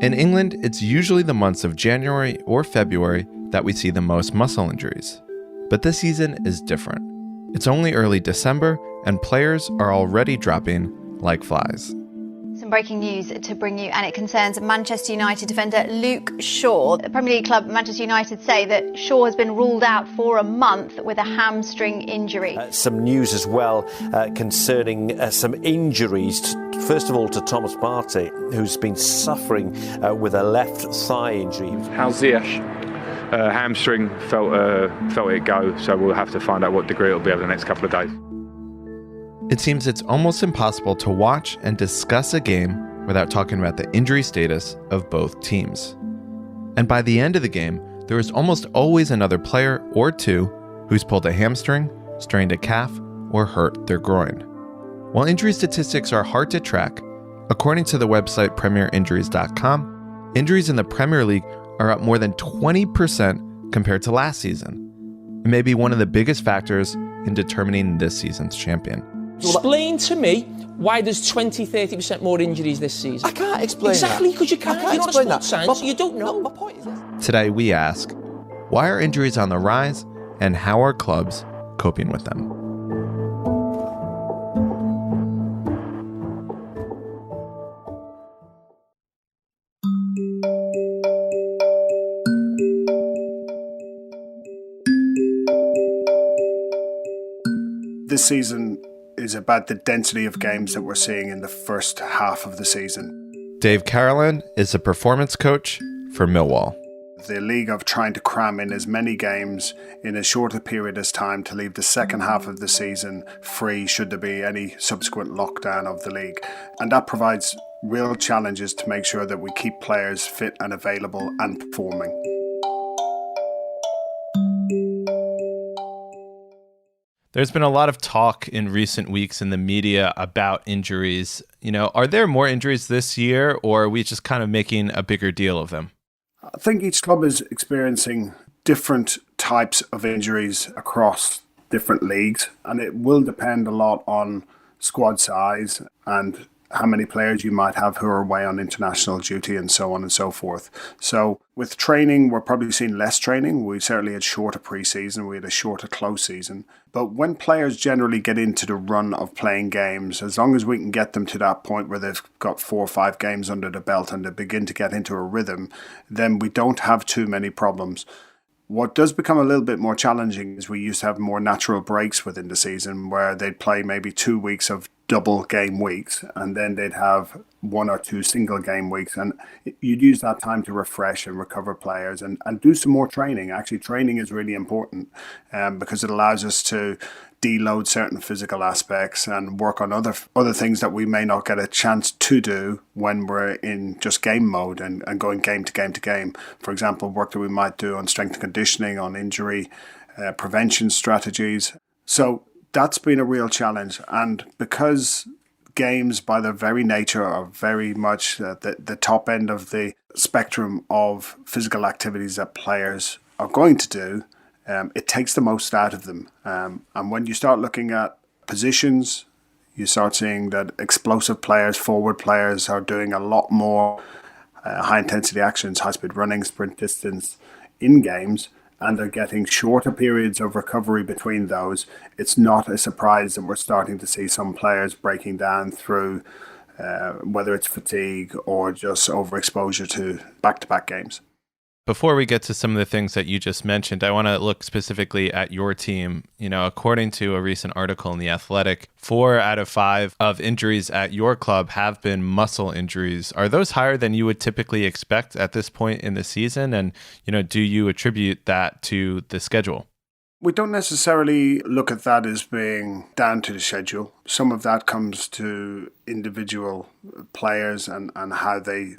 In England, it's usually the months of January or February that we see the most muscle injuries. But this season is different. It's only early December, and players are already dropping like flies. Some breaking news to bring you, and it concerns Manchester United defender Luke Shaw. The Premier League club Manchester United say that Shaw has been ruled out for a month with a hamstring injury. Some news as well concerning some injuries. First of all, to Thomas Partey, who's been suffering with a left thigh injury. How's Ziyech? Hamstring, felt it go, so we'll have to find out what degree it'll be over the next couple of days. It seems it's almost impossible to watch and discuss a game without talking about the injury status of both teams. And by the end of the game, there is almost always another player or two who's pulled a hamstring, strained a calf, or hurt their groin. While injury statistics are hard to track, according to the website premierinjuries.com, injuries in the Premier League are up more than 20% compared to last season. It may be one of the biggest factors in determining this season's champion. Explain to me why there's 20-30% more injuries this season. I can't explain exactly, because you can't. You're not a sports science, you don't know. My point is this. Today we ask, why are injuries on the rise, and how are clubs coping with them? This season is about the density of games that we're seeing in the first half of the season. Dave Carolan is a performance coach for Millwall. The league of trying to cram in as many games in as short a period as time to leave the second half of the season free should there be any subsequent lockdown of the league. And that provides real challenges to make sure that we keep players fit and available and performing. There's been a lot of talk in recent weeks in the media about injuries. Are there more injuries this year, or are we just kind of making a bigger deal of them? I think each club is experiencing different types of injuries across different leagues, and it will depend a lot on squad size and how many players you might have who are away on international duty and so on and so forth. So with training, we're probably seeing less training. We certainly had shorter pre-season, we had a shorter close season. But when players generally get into the run of playing games, as long as we can get them to that point where they've got 4 or 5 games under the belt and they begin to get into a rhythm, then we don't have too many problems. What does become a little bit more challenging is we used to have more natural breaks within the season where they'd play maybe 2 weeks of double game weeks and then they'd have 1 or 2 single game weeks, and you'd use that time to refresh and recover players and do some more training. Actually, training is really important because it allows us to deload certain physical aspects and work on other things that we may not get a chance to do when we're in just game mode and going game to game to game. For example, work that we might do on strength and conditioning, on injury prevention strategies. So that's been a real challenge, and because games by their very nature are very much the top end of the spectrum of physical activities that players are going to do, it takes the most out of them. And when you start looking at positions, you start seeing that explosive players, forward players are doing a lot more high intensity actions, high speed running, sprint distance in games, and they're getting shorter periods of recovery between those. It's not a surprise that we're starting to see some players breaking down through whether it's fatigue or just overexposure to back-to-back games. Before we get to some of the things that you just mentioned, I want to look specifically at your team. According to a recent article in The Athletic, 4 out of 5 of injuries at your club have been muscle injuries. Are those higher than you would typically expect at this point in the season? And, do you attribute that to the schedule? We don't necessarily look at that as being down to the schedule. Some of that comes to individual players and how they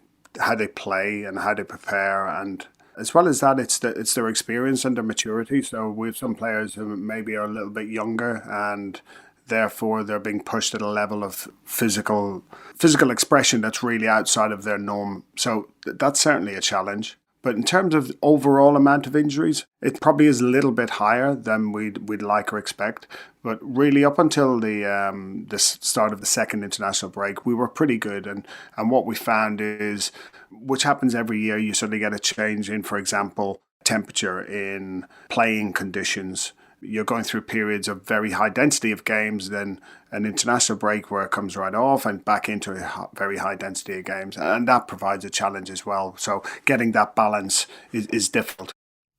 play and how they prepare, and as well as that, it's their experience and their maturity. So we have some players who maybe are a little bit younger, and therefore they're being pushed at a level of physical expression that's really outside of their norm. So that's certainly a challenge. But in terms of overall amount of injuries, it probably is a little bit higher than we'd like or expect. But really, up until the start of the second international break, we were pretty good. And what we found is, which happens every year, you suddenly get a change in, for example, temperature, in playing conditions. You're going through periods of very high density of games, then an international break where it comes right off and back into a very high density of games. And that provides a challenge as well. So getting that balance is difficult.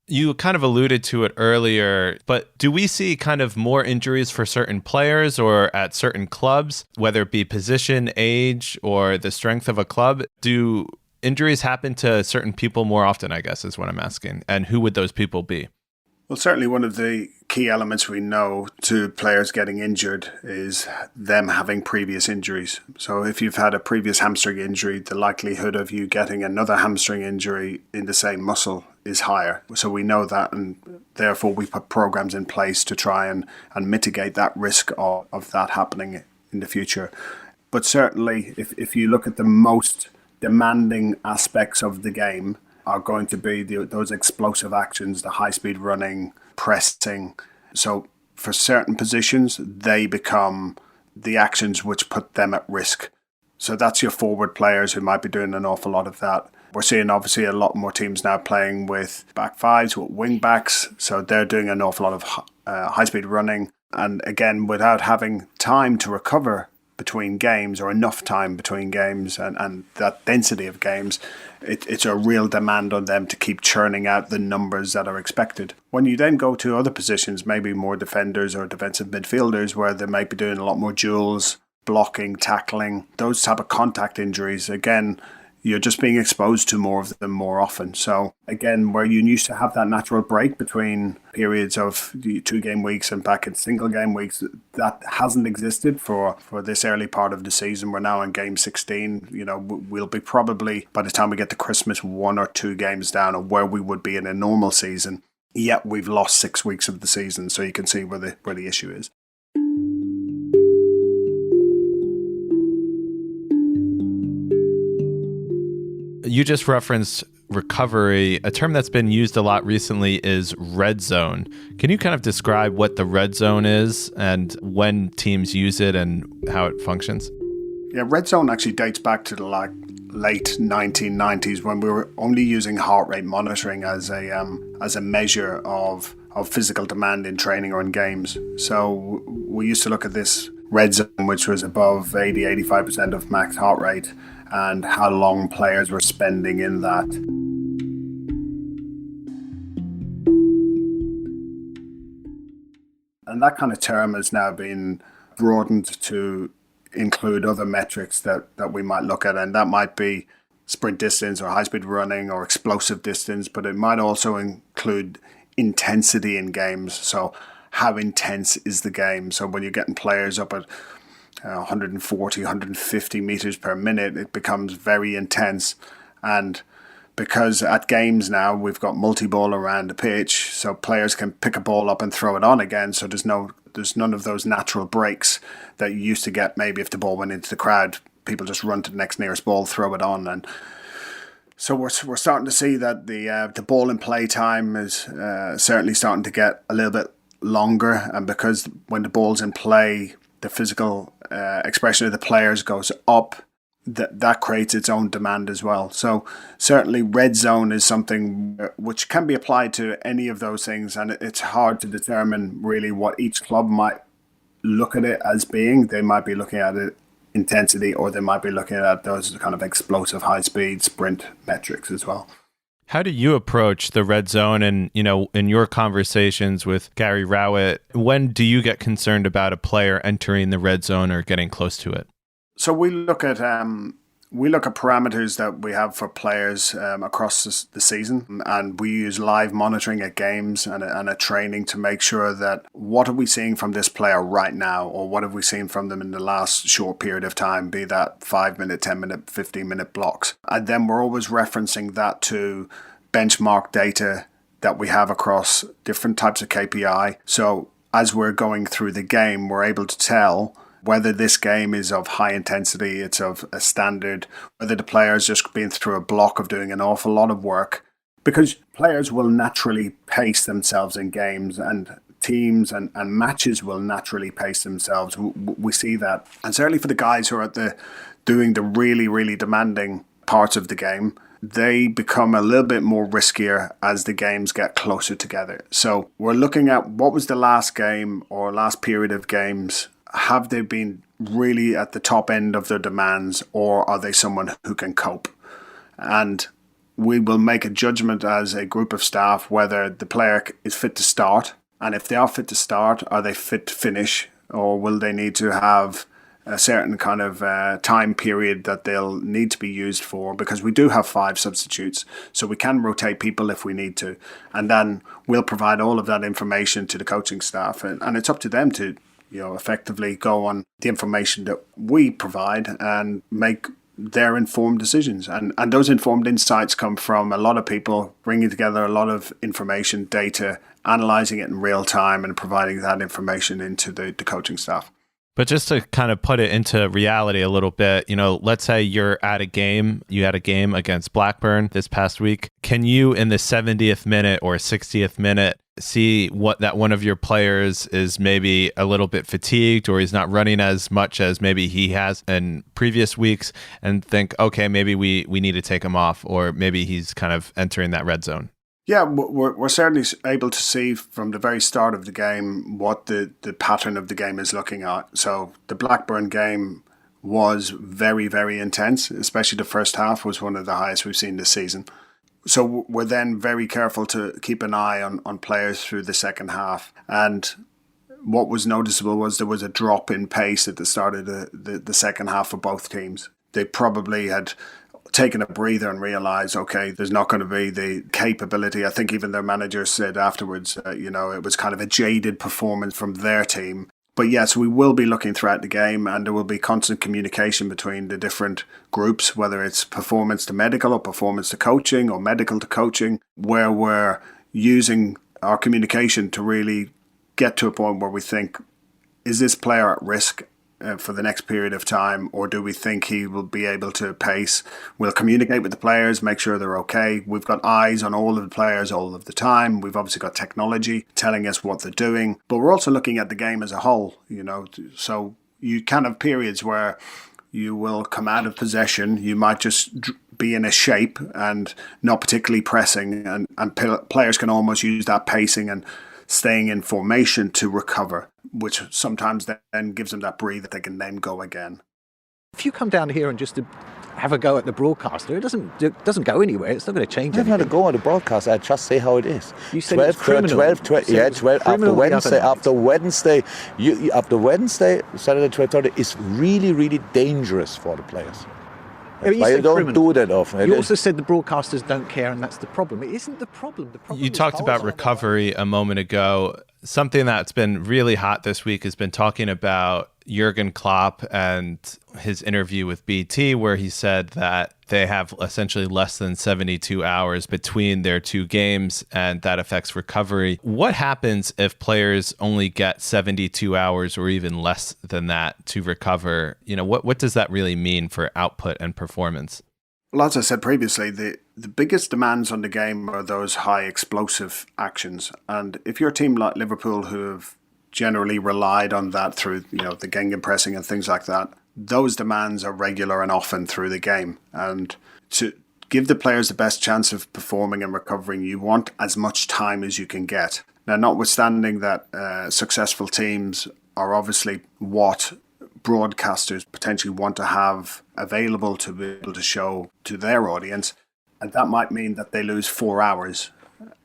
You kind of alluded to it earlier, but do we see kind of more injuries for certain players or at certain clubs, whether it be position, age, or the strength of a club? Do injuries happen to certain people more often, I guess, is what I'm asking. And who would those people be? Well, certainly one of the key elements we know to players getting injured is them having previous injuries. So if you've had a previous hamstring injury, the likelihood of you getting another hamstring injury in the same muscle is higher. So we know that, and therefore we put programs in place to try and mitigate that risk of that happening in the future. But certainly if you look at the most demanding aspects of the game, are going to be those explosive actions, the high-speed running, pressing. So for certain positions, they become the actions which put them at risk. So that's your forward players who might be doing an awful lot of that. We're seeing obviously a lot more teams now playing with back fives, with wing backs. So they're doing an awful lot of high-speed running. And again, without having time to recover between games, or enough time between games, and that density of games, it's a real demand on them to keep churning out the numbers that are expected. When you then go to other positions, maybe more defenders or defensive midfielders, where they might be doing a lot more duels, blocking, tackling, those type of contact injuries, again, you're just being exposed to more of them more often. So again, where you used to have that natural break between periods of the 2-game weeks and back in single game weeks, that hasn't existed for this early part of the season. We're now in game 16. We'll be probably, by the time we get to Christmas, 1 or 2 games down of where we would be in a normal season. Yet we've lost 6 weeks of the season. So you can see where the issue is. You just referenced recovery. A term that's been used a lot recently is red zone. Can you kind of describe what the red zone is and when teams use it and how it functions? Yeah, red zone actually dates back to the late 1990s, when we were only using heart rate monitoring as a measure of physical demand in training or in games. So we used to look at this red zone, which was above 80-85% of max heart rate, and how long players were spending in that. And that kind of term has now been broadened to include other metrics that we might look at, and that might be sprint distance or high-speed running or explosive distance, but it might also include intensity in games. So how intense is the game? So when you're getting players up at 140, 150 meters per minute, it becomes very intense. And because at games now we've got multi-ball around the pitch, so players can pick a ball up and throw it on again. So there's none of those natural breaks that you used to get. Maybe if the ball went into the crowd, people just run to the next nearest ball, throw it on. And so we're starting to see that the ball in play time is certainly starting to get a little bit longer. And because when the ball's in play, the physical expression of the players goes up, that creates its own demand as well. So certainly red zone is something which can be applied to any of those things, and it's hard to determine really what each club might look at it as being. They might be looking at it intensity, or they might be looking at those kind of explosive high speed sprint metrics as well. How do you approach the red zone? And, in your conversations with Gary Rowett, when do you get concerned about a player entering the red zone or getting close to it? So we look at parameters that we have for players across the season, and we use live monitoring at games and a training to make sure that what are we seeing from this player right now, or what have we seen from them in the last short period of time, be that 5-minute, 10-minute, 15-minute blocks. And then we're always referencing that to benchmark data that we have across different types of KPI. So as we're going through the game, we're able to tell whether this game is of high intensity, it's of a standard, whether the player has just been through a block of doing an awful lot of work, because players will naturally pace themselves in games, and teams and matches will naturally pace themselves. We see that. And certainly for the guys who are doing the really, really demanding parts of the game, they become a little bit more riskier as the games get closer together. So we're looking at what was the last game or last period of games. Have they been really at the top end of their demands, or are they someone who can cope? And we will make a judgment as a group of staff whether the player is fit to start. And if they are fit to start, are they fit to finish? Or will they need to have a certain kind of time period that they'll need to be used for? Because we do have 5 substitutes, so we can rotate people if we need to. And then we'll provide all of that information to the coaching staff. And it's up to them to, effectively go on the information that we provide and make their informed decisions. And those informed insights come from a lot of people bringing together a lot of information, data, analyzing it in real time and providing that information into the coaching staff. But just to kind of put it into reality a little bit, let's say you had a game against Blackburn this past week. Can you, in the 70th minute or 60th minute, see that one of your players is maybe a little bit fatigued, or he's not running as much as maybe he has in previous weeks, and think, okay, maybe we need to take him off, or maybe he's kind of entering that red zone? Yeah, we're certainly able to see from the very start of the game what the pattern of the game is looking at. So the Blackburn game was very, very intense, especially the first half was one of the highest we've seen this season. So we're then very careful to keep an eye on players through the second half. And what was noticeable was there was a drop in pace at the start of the second half for both teams. They probably had taken a breather and realised, okay, there's not going to be the capability. I think even their manager said afterwards, it was kind of a jaded performance from their team. But yes, we will be looking throughout the game, and there will be constant communication between the different groups, whether it's performance to medical or performance to coaching or medical to coaching, where we're using our communication to really get to a point where we think, is this player at risk for the next period of time, or do we think he will be able to pace? We'll communicate with the players, make sure they're okay. We've got eyes on all of the players all of the time. We've obviously got technology telling us what they're doing, but we're also looking at the game as a whole, so you can have periods where you will come out of possession, you might just be in a shape and not particularly pressing, and players can almost use that pacing and staying in formation to recover, which sometimes then gives them that breathe that they can then go again. If you come down here and just to have a go at the broadcaster, it doesn't go anywhere. It's not going to change anything. I don't have to go at the broadcaster. I just say how it is. You said 12. Yeah, 12 after Wednesday. After Wednesday, Saturday 12:30 is really, really dangerous for the players. That's why you don't do that often. You also said the broadcasters don't care, and that's the problem. It isn't the problem. You talked about recovery a moment ago. Something that's been really hot this week has been talking about Jurgen Klopp and his interview with BT, where he said that they have essentially less than 72 hours between their 2 games, and that affects recovery. What happens if players only get 72 hours or even less than that to recover? What does that really mean for output and performance? Well, as I said previously, the biggest demands on the game are those high explosive actions. And if you're a team like Liverpool, who have generally relied on that through the gegenpressing and things like that, those demands are regular and often through the game. And to give the players the best chance of performing and recovering, you want as much time as you can get. Now, notwithstanding that successful teams are obviously what broadcasters potentially want to have available to be able to show to their audience, and that might mean that they lose 4 hours,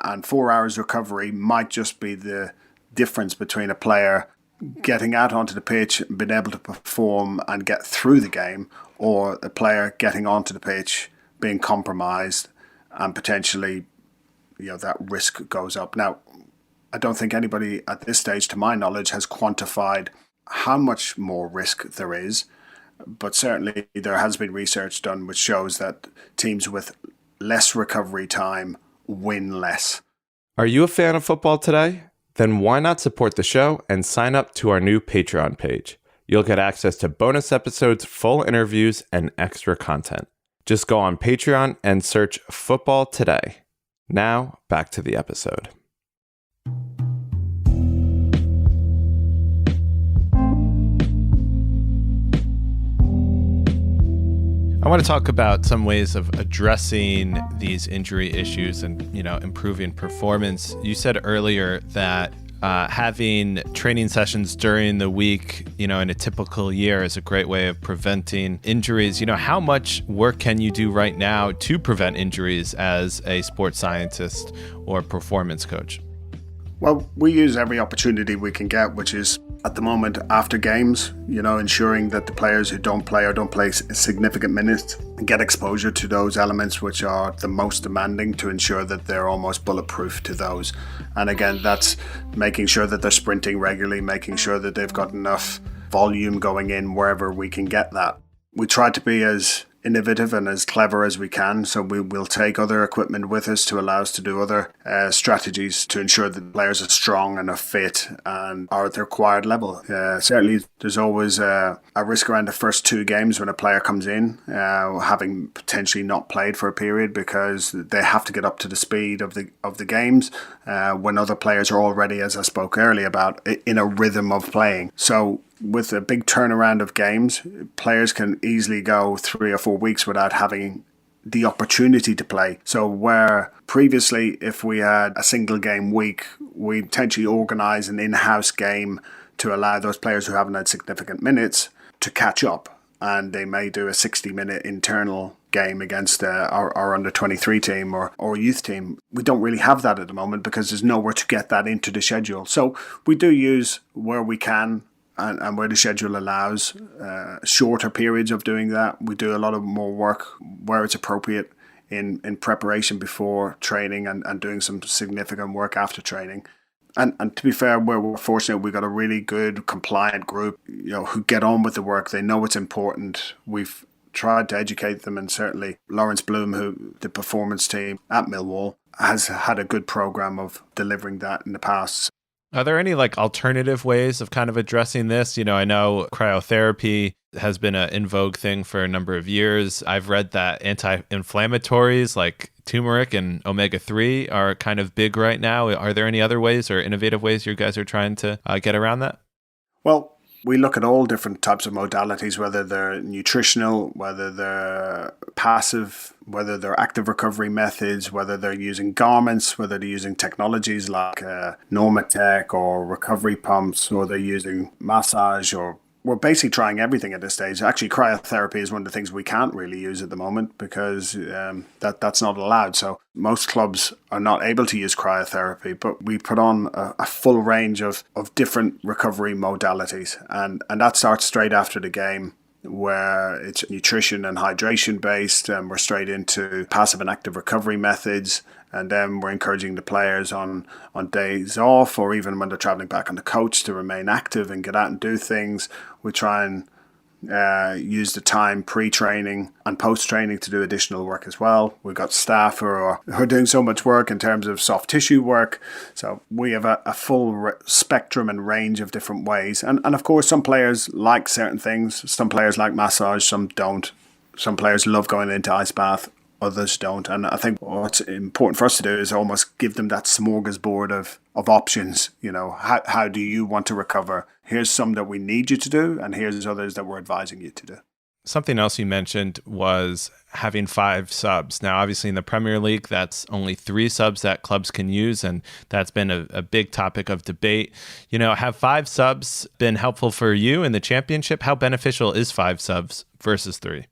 and 4 hours recovery might just be the difference between a player getting out onto the pitch, being able to perform and get through the game, or a player getting onto the pitch, being compromised, and potentially that risk goes up. Now, I don't think anybody at this stage, to my knowledge, has quantified how much more risk there is, but certainly there has been research done which shows that teams with less recovery time win less. Are you a fan of football today? Then why not support the show and sign up to our new Patreon page? You'll get access to bonus episodes, full interviews, and extra content. Just go on Patreon and search Football Today. Now, back to the episode. I want to talk about some ways of addressing these injury issues and, improving performance. You said earlier that having training sessions during the week, in a typical year is a great way of preventing injuries. How much work can you do right now to prevent injuries as a sports scientist or performance coach? Well, we use every opportunity we can get, which is at the moment after games, ensuring that the players who don't play or don't play significant minutes get exposure to those elements which are the most demanding, to ensure that they're almost bulletproof to those. And again, that's making sure that they're sprinting regularly, making sure that they've got enough volume going in wherever we can get that. We try to be as innovative and as clever as we can, so we will take other equipment with us to allow us to do other strategies to ensure that players are strong and are fit and are at the required level. Certainly there's always a risk around the first 2 games when a player comes in having potentially not played for a period, because they have to get up to the speed of the games when other players are already, as I spoke earlier about, in a rhythm of playing. So with a big turnaround of games, players can easily go 3 or 4 weeks without having the opportunity to play. So where previously, if we had a single game week, we potentially organise an in-house game to allow those players who haven't had significant minutes to catch up. And they may do a 60-minute internal game against our under-23 team or youth team. We don't really have that at the moment because there's nowhere to get that into the schedule. So we do use where we can and where the schedule allows shorter periods of doing that. We do a lot of more work where it's appropriate in preparation before training and doing some significant work after training. And to be fair, we're fortunate. We've got a really good, compliant group, who get on with the work. They know it's important. We've tried to educate them, and certainly Lawrence Bloom, who the performance team at Millwall, has had a good program of delivering that in the past. Are there any alternative ways of kind of addressing this? I know cryotherapy has been an in vogue thing for a number of years. I've read that anti-inflammatories like turmeric and omega-3 are kind of big right now. Are there any other ways or innovative ways you guys are trying to get around that? Well, we look at all different types of modalities, whether they're nutritional, whether they're passive, whether they're active recovery methods, whether they're using garments, whether they're using technologies like Normatec or recovery pumps, or they're using massage, or we're basically trying everything at this stage. Actually, cryotherapy is one of the things we can't really use at the moment because that's not allowed. So most clubs are not able to use cryotherapy, but we put on a full range of different recovery modalities. And that starts straight after the game, where it's nutrition and hydration based, and we're straight into passive and active recovery methods. And then we're encouraging the players on days off, or even when they're traveling back on the coach, to remain active and get out and do things. We try and use the time pre-training and post-training to do additional work as well. We've got staff who are doing so much work in terms of soft tissue work. So we have a full spectrum and range of different ways. And of course, some players like certain things. Some players like massage, some don't. Some players love going into ice bath, others don't. And I think what's important for us to do is almost give them that smorgasbord of options. How do you want to recover? Here's some that we need you to do, and here's others that we're advising you to do. Something else you mentioned was having 5 subs. Now, obviously in the Premier League, that's only 3 subs that clubs can use, and that's been a big topic of debate. Have 5 subs been helpful for you in the Championship? How beneficial is 5 subs versus 3?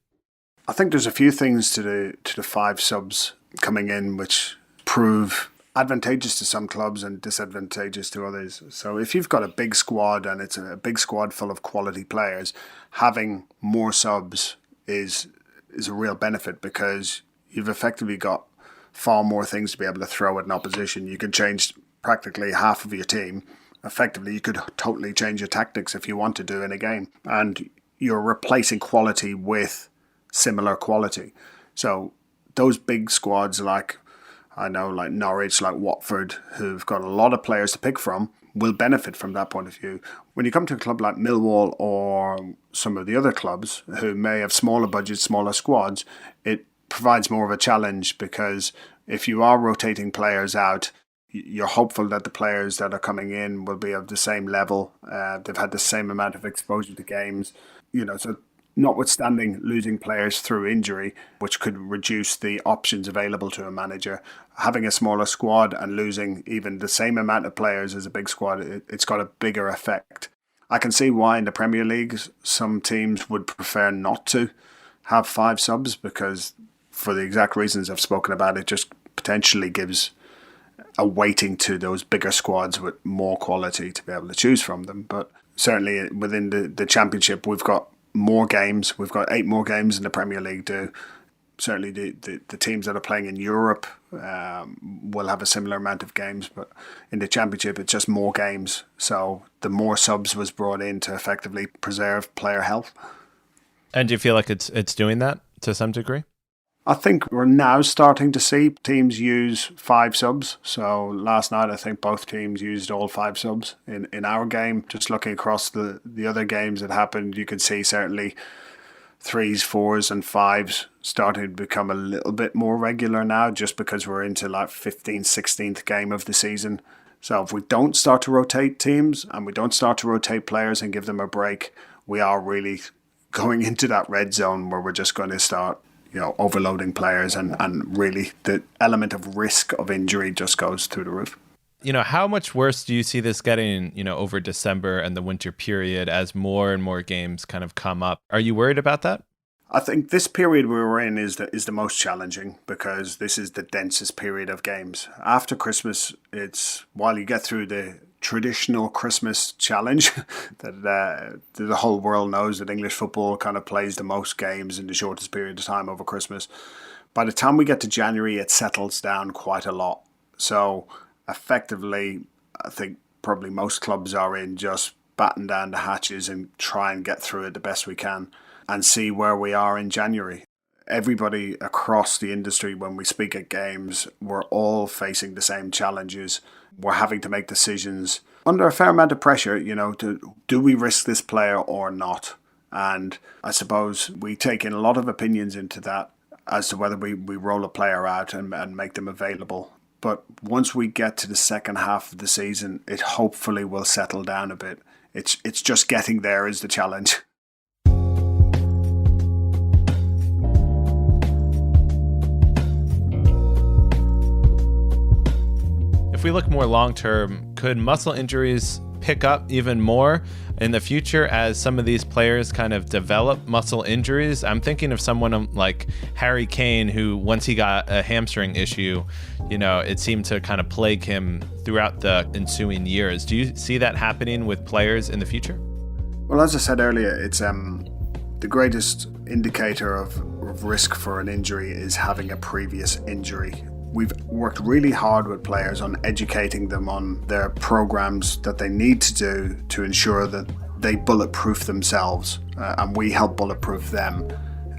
I think there's a few things to the 5 subs coming in which prove advantageous to some clubs and disadvantageous to others. So if you've got a big squad and it's a big squad full of quality players, having more subs is a real benefit, because you've effectively got far more things to be able to throw at an opposition. You can change practically half of your team. Effectively, you could totally change your tactics if you want to do in a game. And you're replacing quality with similar quality. So those big squads like Norwich, like Watford, who've got a lot of players to pick from, will benefit from that point of view. When you come to a club like Millwall or some of the other clubs who may have smaller budgets, smaller squads, it provides more of a challenge, because if you are rotating players out, you're hopeful that the players that are coming in will be of the same level. They've had the same amount of exposure to games, so notwithstanding losing players through injury, which could reduce the options available to a manager, having a smaller squad and losing even the same amount of players as a big squad, it's got a bigger effect. I can see why in the Premier League some teams would prefer not to have 5 subs, because for the exact reasons I've spoken about, it just potentially gives a weighting to those bigger squads with more quality to be able to choose from them. But certainly within the Championship, we've got more games. We've got 8 more games than the Premier League do. Certainly the teams that are playing in Europe will have a similar amount of games, but in the Championship it's just more games. So the more subs was brought in to effectively preserve player health. And do you feel like it's doing that to some degree? I think we're now starting to see teams use 5 subs. So last night, I think both teams used all 5 subs. In our game, just looking across the other games that happened, you could see certainly 3s, 4s and 5s starting to become a little bit more regular now, just because we're into like 15th, 16th game of the season. So if we don't start to rotate teams and we don't start to rotate players and give them a break, we are really going into that red zone where we're just going to start overloading players, and really the element of risk of injury just goes through the roof. How much worse do you see this getting, over December and the winter period as more and more games kind of come up? Are you worried about that? I think this period we were in is the most challenging, because this is the densest period of games. After Christmas, while you get through the traditional Christmas challenge that the whole world knows that English football kind of plays the most games in the shortest period of time over Christmas. By the time we get to January, it settles down quite a lot. So effectively, I think probably most clubs are in just batten down the hatches and try and get through it the best we can and see where we are in January. Everybody across the industry, when we speak at games, we're all facing the same challenges. We're having to make decisions under a fair amount of pressure, do we risk this player or not? And I suppose we take in a lot of opinions into that as to whether we roll a player out and make them available. But once we get to the second half of the season, it hopefully will settle down a bit. It's just getting there is the challenge. If we look more long-term, could muscle injuries pick up even more in the future as some of these players kind of develop muscle injuries? I'm thinking of someone like Harry Kane, who once he got a hamstring issue, it seemed to kind of plague him throughout the ensuing years. Do you see that happening with players in the future? Well, as I said earlier, it's the greatest indicator of risk for an injury is having a previous injury. We've worked really hard with players on educating them on their programs that they need to do to ensure that they bulletproof themselves, and we help bulletproof them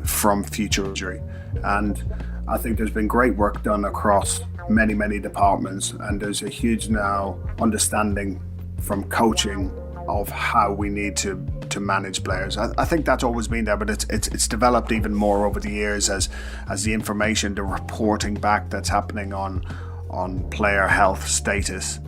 from future injury. And I think there's been great work done across many, many departments, and there's a huge now understanding from coaching of how we need to manage players. I think that's always been there, but it's developed even more over the years as the information, the reporting back that's happening on player health status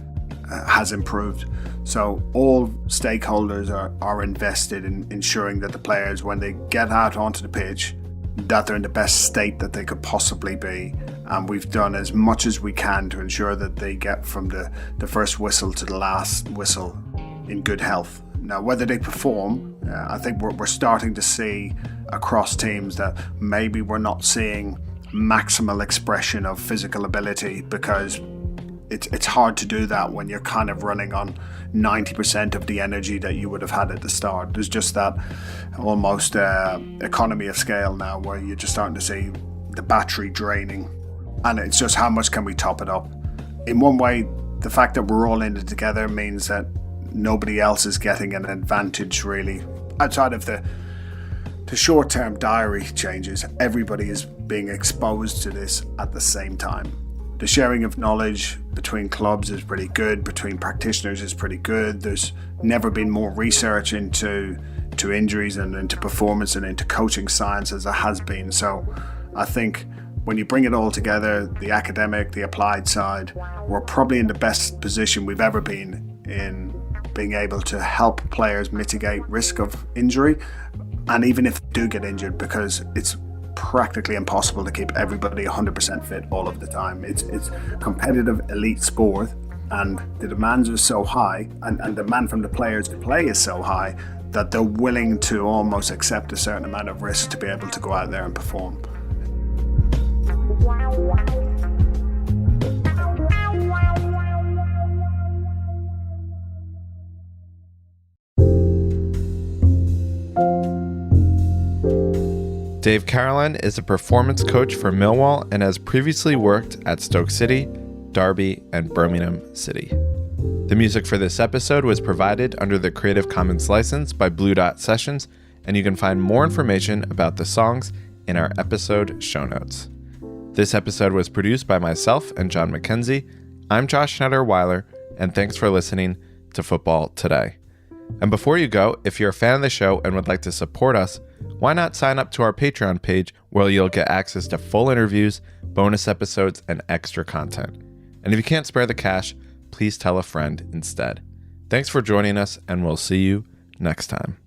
has improved. So all stakeholders are invested in ensuring that the players, when they get out onto the pitch, that they're in the best state that they could possibly be. And we've done as much as we can to ensure that they get from the first whistle to the last whistle in good health. Now, whether they perform, I think we're starting to see across teams that maybe we're not seeing maximal expression of physical ability, because it's hard to do that when you're kind of running on 90% of the energy that you would have had at the start. There's just that almost economy of scale now where you're just starting to see the battery draining, and it's just how much can we top it up. In one way, the fact that we're all in it together means that nobody else is getting an advantage really. Outside of the short-term diary changes, everybody is being exposed to this at the same time. The sharing of knowledge between clubs is pretty good, between practitioners is pretty good. There's never been more research into injuries and into performance and into coaching science as there has been. So I think when you bring it all together, the academic, the applied side, we're probably in the best position we've ever been in being able to help players mitigate risk of injury, and even if they do get injured, because it's practically impossible to keep everybody 100% fit all of the time. It's competitive elite sport, and the demands are so high, and the demand from the players to play is so high, that they're willing to almost accept a certain amount of risk to be able to go out there and perform. Dave Carolan is a performance coach for Millwall and has previously worked at Stoke City, Derby, and Birmingham City. The music for this episode was provided under the Creative Commons license by Blue Dot Sessions, and you can find more information about the songs in our episode show notes. This episode was produced by myself and John McKenzie. I'm Josh Schneider-Weiler, and thanks for listening to Football Today. And before you go, if you're a fan of the show and would like to support us, why not sign up to our Patreon page, where you'll get access to full interviews, bonus episodes, and extra content. And if you can't spare the cash, please tell a friend instead. Thanks for joining us, and we'll see you next time.